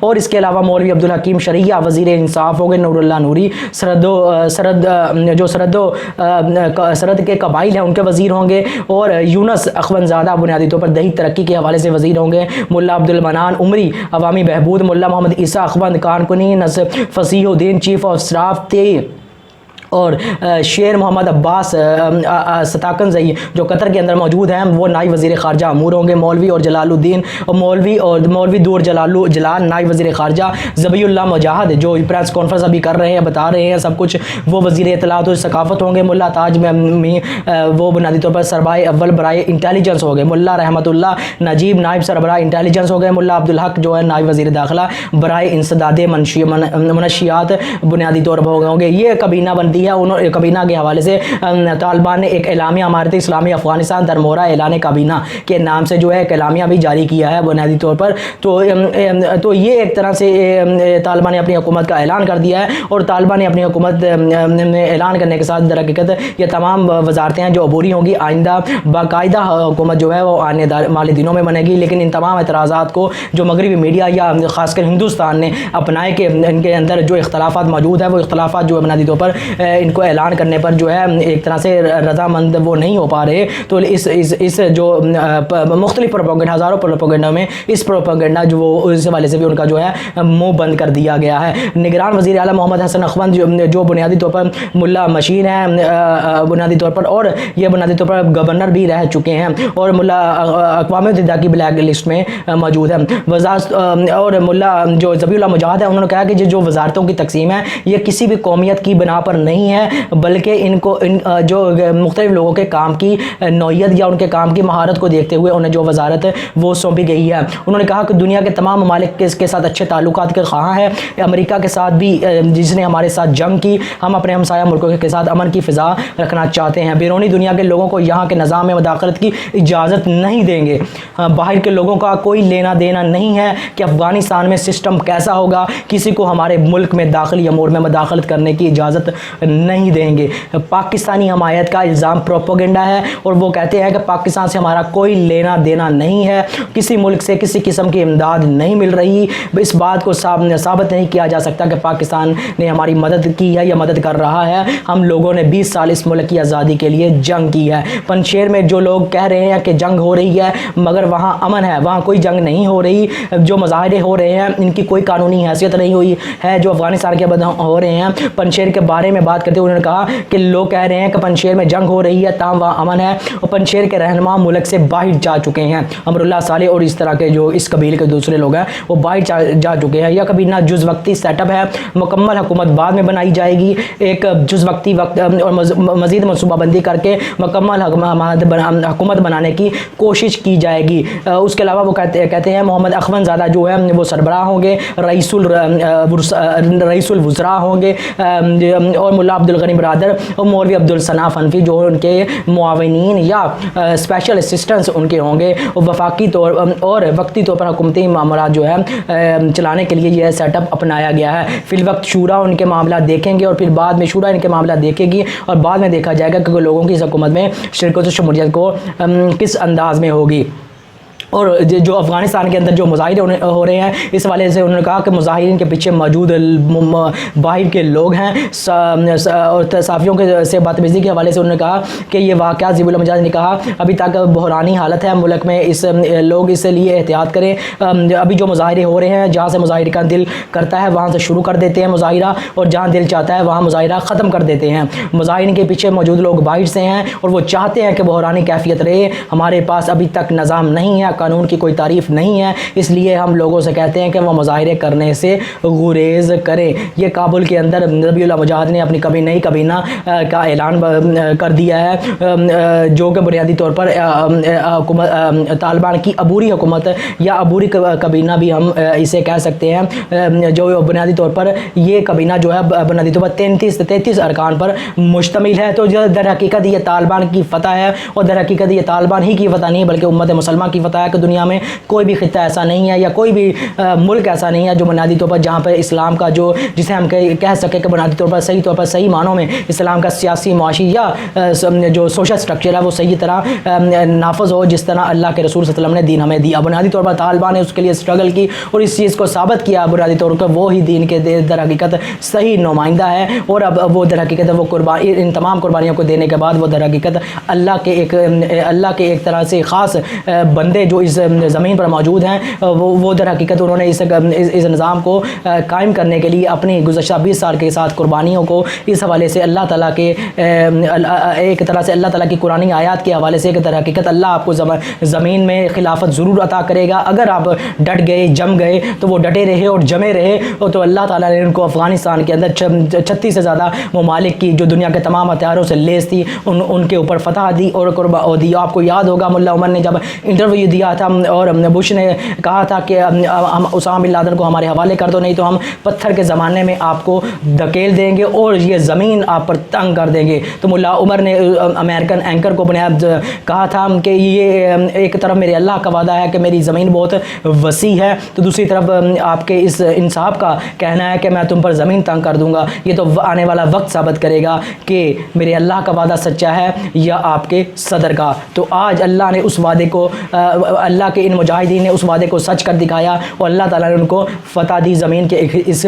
اور اس کے علاوہ مولوی عبدالحکیم شریعہ وزیر انصاف ہوں گے، نور اللہ نوری سرد کے قبائل ہیں ان کے وزیر ہوں گے، اور یونس اخونزادہ بنیادی طور پر دیہی ترقی کے حوالے سے وزیر ہوں گے، ملا عبد المنان عمری عوامی بہبود، ملا محمد عیسیٰ اخوند کانکنی فصیح الدین چیف آف اسٹاف تھے، اور شیر محمد عباس ستاکنزئی جو قطر کے اندر موجود ہیں وہ نائب وزیر خارجہ امور ہوں گے، مولوی اور جلال الدین اور مولوی دور جلال نائب وزیر خارجہ، ذبی اللہ مجاہد جو پریس کانفرنس ابھی کر رہے ہیں بتا رہے ہیں سب کچھ وہ وزیر اطلاعات و ثقافت ہوں گے، ملا تاج میں وہ بنیادی طور پر سربراہ اول برائے انٹیلیجنس ہو گئے، ملا رحمت اللہ نجیب نائب سربراہ انٹیلیجنس ہو گئے، ملا عبدالحق جو ہے نائب وزیر داخلہ برائے انسداد منشیات بنیادی طور پر ہوں گے۔ یہ کابینہ بنتی ہے، کابینہ کے حوالے سے طالبان نے ایک اعلامیہ امارت اسلامی افغانستان درمورہ اعلان کابینہ کے نام سے جو ہے ایک اعلامیہ بھی جاری کیا ہے بنیادی طور پر، تو یہ ایک طرح سے طالبان نے اپنی حکومت کا اعلان کر دیا ہے، اور طالبان نے اپنی حکومت اعلان کرنے کے ساتھ در حقیقت یہ تمام وزارتیں ہیں جو عبوری ہوں گی، آئندہ باقاعدہ حکومت جو ہے وہ آنے والے دنوں میں بنے گی، لیکن ان تمام اعتراضات کو جو مغربی میڈیا یا خاص کر ہندوستان نے اپنائے کہ ان کے اندر جو اختلافات موجود ہیں وہ اختلافات جو بنیادی طور پر ان کو اعلان کرنے پر جو ہے ایک طرح سے رضامند وہ نہیں ہو پا رہے، تو اس جو مختلف پروپیگنڈا ہزاروں پروپیگنڈا میں اس پروپیگنڈا جو وہ اس حوالے سے بھی ان کا جو ہے منہ بند کر دیا گیا ہے۔ نگران وزیر اعلیٰ محمد حسن اخوند جو بنیادی طور پر ملا مشین ہیں بنیادی طور پر، اور یہ بنیادی طور پر گورنر بھی رہ چکے ہیں اور ملا اقوام متحدہ کی بلیک لسٹ میں موجود ہیں، اور ملا جو ذبیح اللہ مجاہد ہے انہوں نے کہا کہ جو وزارتوں کی تقسیم ہے یہ کسی بھی قومیت کی بنا پر نہیں ہے، بلکہ ان کو جو مختلف لوگوں کے کام کی نوعیت یا ان کے کام کی مہارت کو دیکھتے ہوئے انہیں جو وزارت وہ سونپی گئی ہے۔ انہوں نے کہا کہ دنیا کے تمام ممالک کے ساتھ اچھے تعلقات کے خواہاں ہیں، امریکہ کے ساتھ بھی جس نے ہمارے ساتھ جنگ کی، ہم اپنے ہمسایہ ملکوں کے ساتھ امن کی فضا رکھنا چاہتے ہیں، بیرونی دنیا کے لوگوں کو یہاں کے نظام میں مداخلت کی اجازت نہیں دیں گے، باہر کے لوگوں کا کوئی لینا دینا نہیں ہے کہ افغانستان میں سسٹم کیسا ہوگا، کسی کو ہمارے ملک میں داخلی امور میں مداخلت کرنے کی اجازت نہیں دیں گے۔ پاکستانی حمایت کا الزام پروپیگنڈا ہے، اور وہ کہتے ہیں کہ پاکستان سے ہمارا کوئی لینا دینا نہیں ہے، کسی ملک سے کسی قسم کی امداد نہیں مل رہی، اس بات کو ثابت نہیں کیا جا سکتا کہ پاکستان نے ہماری مدد کی ہے یا مدد کر رہا ہے، ہم لوگوں نے 20 سال اس ملک کی آزادی کے لیے جنگ کی ہے۔ پنشیر میں جو لوگ کہہ رہے ہیں کہ جنگ ہو رہی ہے مگر وہاں امن ہے، وہاں کوئی جنگ نہیں ہو رہی، جو مظاہرے ہو رہے ہیں ان کی کوئی قانونی حیثیت نہیں ہوئی ہے جو افغانستان کے بعد ہو رہے ہیں۔ پنشیر کے بارے میں بات کرتے ہوئے انہوں نے کہا کہ لوگ کہہ رہے ہیں کہ پنشیر میں جنگ ہو رہی ہے تاہم وہاں امن ہے، اور پنشیر کے رہنما ملک سے باہر جا چکے ہیں، امراللہ صالح اور اس طرح کے جو اس قبیل کے دوسرے لوگ ہیں وہ باہر جا چکے ہیں۔ یہ کبھی نہ جز وقتی سیٹ اپ ہے، مکمل حکومت بعد میں بنائی جائے گی، ایک جز وقتی وقت اور مزید منصوبہ بندی کر کے مکمل حکومت بنانے کی کوشش کی جائے گی۔ اس کے علاوہ وہ کہتے ہیں محمد اخونزادہ جو ہے وہ سربراہ ہوں گے، رئیس الوزراء ہوں گے، اور ملا عبدالغنی برادر اور مولوی عبدالثناء حنفی جو ان کے معاونین یا اسپیشل اسسٹنٹس ان کے ہوں گے، وفاقی طور اور وقتی طور پر حکومتی معاملات جو ہے چلانے کے لیے یہ سیٹ اپ اپنایا گیا ہے۔ فی الوقت شورا ان کے معاملات دیکھیں گے، اور پھر بعد میں شورا ان کے معاملات دیکھے گی، اور بعد میں دیکھا جائے گا کہ لوگوں کی اس حکومت میں شرکت و شمولیت کو کس انداز میں ہوگی۔ اور جو افغانستان کے اندر جو مظاہرے ہو رہے ہیں اس والے سے انہوں نے کہا کہ مظاہرین کے پیچھے موجود باہر کے لوگ ہیں، اور صحافیوں کے سے بدتمیزی کے حوالے سے انہوں نے کہا کہ یہ واقعہ ذبیح اللہ مجاہد نے کہا ابھی تک بحرانی حالت ہے ملک میں، لوگ اس لیے احتیاط کریں، ابھی جو مظاہرے ہو رہے ہیں جہاں سے مظاہرے کا دل کرتا ہے وہاں سے شروع کر دیتے ہیں مظاہرہ، اور جہاں دل چاہتا ہے وہاں مظاہرہ ختم کر دیتے ہیں۔ مظاہرین کے پیچھے موجود لوگ باہر سے ہیں اور وہ چاہتے ہیں کہ بحرانی کیفیت رہے، ہمارے پاس ابھی تک نظام نہیں ہے، قانون کی کوئی تعریف نہیں ہے، اس لیے ہم لوگوں سے کہتے ہیں کہ وہ مظاہرے کرنے سے گریز کریں۔ یہ کابل کے اندر ذبیح اللہ مجاہد نے اپنی نئی کابینہ کا اعلان کر دیا ہے، جو کہ بنیادی طور پر طالبان کی عبوری حکومت یا عبوری کابینہ بھی ہم اسے کہہ سکتے ہیں، جو بنیادی طور پر یہ کابینہ جو ہے بنیادی طور پر 33 ارکان پر مشتمل ہے۔ تو در حقیقت یہ طالبان کی فتح ہے، اور در حقیقت یہ طالبان ہی کی فتح نہیں بلکہ امت مسلمہ کی فتح ہے کہ دنیا میں کوئی بھی خطہ ایسا نہیں ہے یا کوئی بھی ملک ایسا نہیں ہے جو بنیادی طور پر جہاں پر اسلام کا جو جسے ہم کہہ سکیں کہ بنیادی طور پر صحیح معنوں میں اسلام کا سیاسی معاشی یا جو سوشل سٹرکچر ہے وہ صحیح طرح نافذ ہو جس طرح اللہ کے رسول صلی اللہ علیہ وسلم نے دین ہمیں دیا. بنیادی طور پر طالبان نے اس کے لیے اسٹرگل کی اور اس چیز کو ثابت کیا بنیادی طور پر وہی دین کے در حقیقت صحیح نمائندہ ہے. اور اب وہ در حقیقت وہ ان تمام قربانیوں کو دینے کے بعد وہ در حقیقت اللہ کے ایک طرح سے خاص بندے جو اس زمین پر موجود ہیں وہ در حقیقت انہوں نے اس نظام کو قائم کرنے کے لیے اپنی گزشتہ 20 سال کے ساتھ قربانیوں کو اس حوالے سے اللہ تعالیٰ کے ایک طرح سے اللہ تعالیٰ کی قرآنی آیات کے حوالے سے کہ در حقیقت اللہ آپ کو زمین میں خلافت ضرور عطا کرے گا اگر آپ ڈٹ گئے جم گئے تو وہ ڈٹے رہے اور جمے رہے. تو اللہ تعالیٰ نے ان کو افغانستان کے اندر 36 سے زیادہ ممالک کی جو دنیا کے تمام ہتھیاروں سے لیس تھی ان کے اوپر فتح دی اور دی. آپ کو یاد ہوگا ملا عمر نے جب انٹرویو دیا تھا اور بش نے کہا تھا کہ ہم اسامہ بن لادن کو ہمارے حوالے کر دو نہیں تو ہم پتھر کے زمانے میں آپ کو دھکیل دیں گے اور یہ زمین آپ پر تنگ کر دیں گے. تو ملا عمر نے امریکن اینکر کو بنیاد کہا تھا کہ یہ ایک طرف میرے اللہ کا وعدہ ہے کہ میری زمین بہت وسیع ہے تو دوسری طرف آپ کے اس انصاف کا کہنا ہے کہ میں تم پر زمین تنگ کر دوں گا. یہ تو آنے والا وقت ثابت کرے گا کہ میرے اللہ کا وعدہ سچا ہے یا آپ کے صدر کا. تو آج اللہ نے اس وعدے کو اللہ کے ان مجاہدین نے اس وعدے کو سچ کر دکھایا اور اللہ تعالیٰ نے ان کو فتح دی زمین کے اس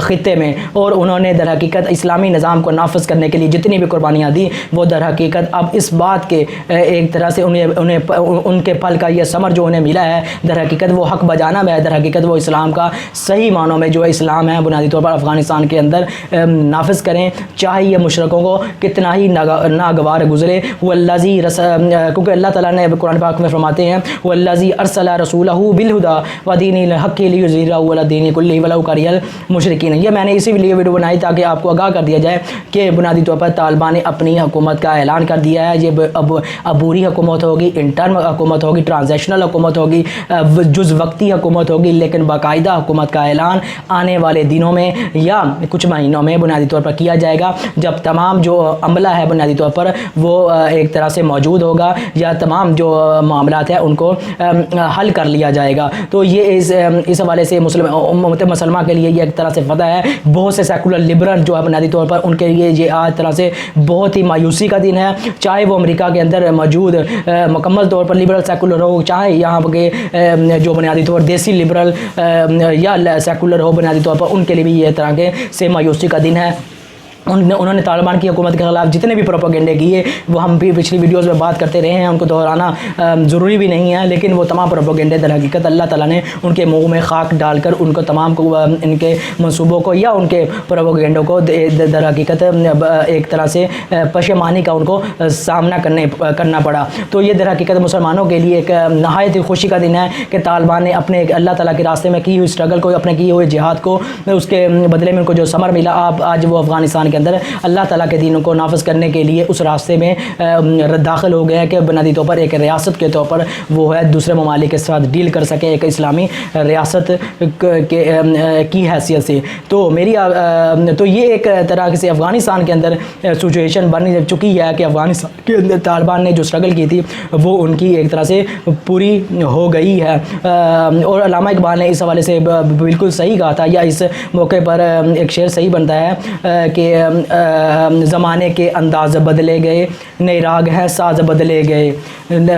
خطے میں. اور انہوں نے در حقیقت اسلامی نظام کو نافذ کرنے کے لیے جتنی بھی قربانیاں دی وہ در حقیقت اب اس بات کے ایک طرح سے ان کے پھل کا یہ ثمر جو انہیں ملا ہے در حقیقت وہ حق بجانب ہے. در حقیقت وہ اسلام کا صحیح معنوں میں جو اسلام ہے بنیادی طور پر افغانستان کے اندر نافذ کریں چاہے یہ مشرکوں کو کتنا ہی ناگوار گزرے. والذی کیونکہ اللہ تعالیٰ نے قرآن پاک میں فرماتے ہیں والذی ارسل رسولہ بالہدی ودین الحق لیظہرہ علی الدین کلہ ولو کرہ المشرکین. یہ میں نے اسی لیے ویڈیو بنائی تاکہ آپ کو آگاہ کر دیا جائے کہ بنیادی طور پر طالبان نے اپنی حکومت کا اعلان کر دیا ہے. یہ عبوری حکومت ہوگی, انٹرم حکومت ہوگی, ٹرانزیشنل حکومت ہوگی, جز وقتی حکومت ہوگی, لیکن باقاعدہ حکومت کا اعلان آنے والے دنوں میں یا کچھ مہینوں میں بنیادی طور پر کیا جائے گا جب تمام جو عملہ ہے بنیادی طور پر وہ ایک طرح سے موجود ہوگا یا تمام جو معاملات ہیں ان کو حل کر لیا جائے گا. تو یہ اس حوالے سے امت مسلمہ کے لیے یہ ایک طرح سے فتح ہے. بہت سے سیکولر لبرل جو ہے بنیادی طور پر ان کے لیے یہ آج طرح سے بہت ہی مایوسی کا دن ہے, چاہے وہ امریکہ کے اندر موجود مکمل طور پر لبرل سیکولر ہو, چاہے یہاں کے جو بنیادی طور پر دیسی لبرل یا سیکولر ہو بنیادی طور پر ان کے لیے بھی یہ طرح کے سے مایوسی کا دن ہے. انہوں نے طالبان کی حکومت کے خلاف جتنے بھی پروپیگنڈے کیے وہ ہم بھی پچھلی ویڈیوز میں بات کرتے رہے ہیں, ان کو دہرانا ضروری بھی نہیں ہے, لیکن وہ تمام پروپیگنڈے در حقیقت اللہ تعالیٰ نے ان کے منہ میں خاک ڈال کر ان کو تمام کو ان کے منصوبوں کو یا ان کے پروپیگنڈوں کو در حقیقت ایک طرح سے پشیمانی کا ان کو سامنا کرنا پڑا. تو یہ در حقیقت مسلمانوں کے لیے ایک نہایت ہی خوشی کا دن ہے کہ طالبان نے اپنے اللہ تعالیٰ کے راستے میں کی ہوئی اسٹرگل کو, اپنے کیے ہوئے جہاد کو, اس کے بدلے میں ان کو جو ثمر ملا آج وہ افغانستان کے اندر اللہ تعالیٰ کے دینوں کو نافذ کرنے کے لیے اس راستے میں داخل ہو گئے ہیں کہ بنیادی طور پر ایک ریاست کے طور پر وہ ہے دوسرے ممالک کے ساتھ ڈیل کر سکیں ایک اسلامی ریاست کی حیثیت سے. تو یہ ایک طرح سے افغانستان کے اندر سچویشن بن چکی ہے کہ افغانستان کے اندر طالبان نے جو اسٹرگل کی تھی وہ ان کی ایک طرح سے پوری ہو گئی ہے. اور علامہ اقبال نے اس حوالے سے بالکل صحیح کہا تھا, یا اس موقع پر ایک شعر صحیح بنتا ہے کہ زمانے کے انداز بدلے گئے, نئے راگ ہیں ساز بدلے گئے,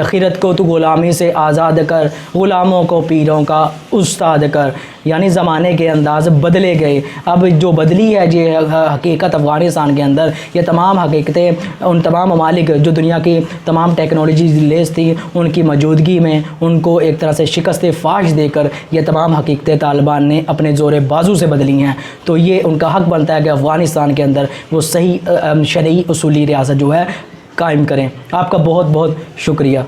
خیرت کو تو غلامی سے آزاد کر, غلاموں کو پیروں کا استاد کر. یعنی زمانے کے انداز بدلے گئے. اب جو بدلی ہے یہ حقیقت افغانستان کے اندر, یہ تمام حقیقتیں ان تمام ممالک جو دنیا کی تمام ٹیکنالوجی لیس تھی ان کی موجودگی میں ان کو ایک طرح سے شکست فاش دے کر یہ تمام حقیقتیں طالبان نے اپنے زور بازو سے بدلی ہیں. تو یہ ان کا حق بنتا ہے کہ افغانستان کے اندر وہ صحیح شرعی اصولی ریاست جو ہے قائم کریں. آپ کا بہت بہت شکریہ.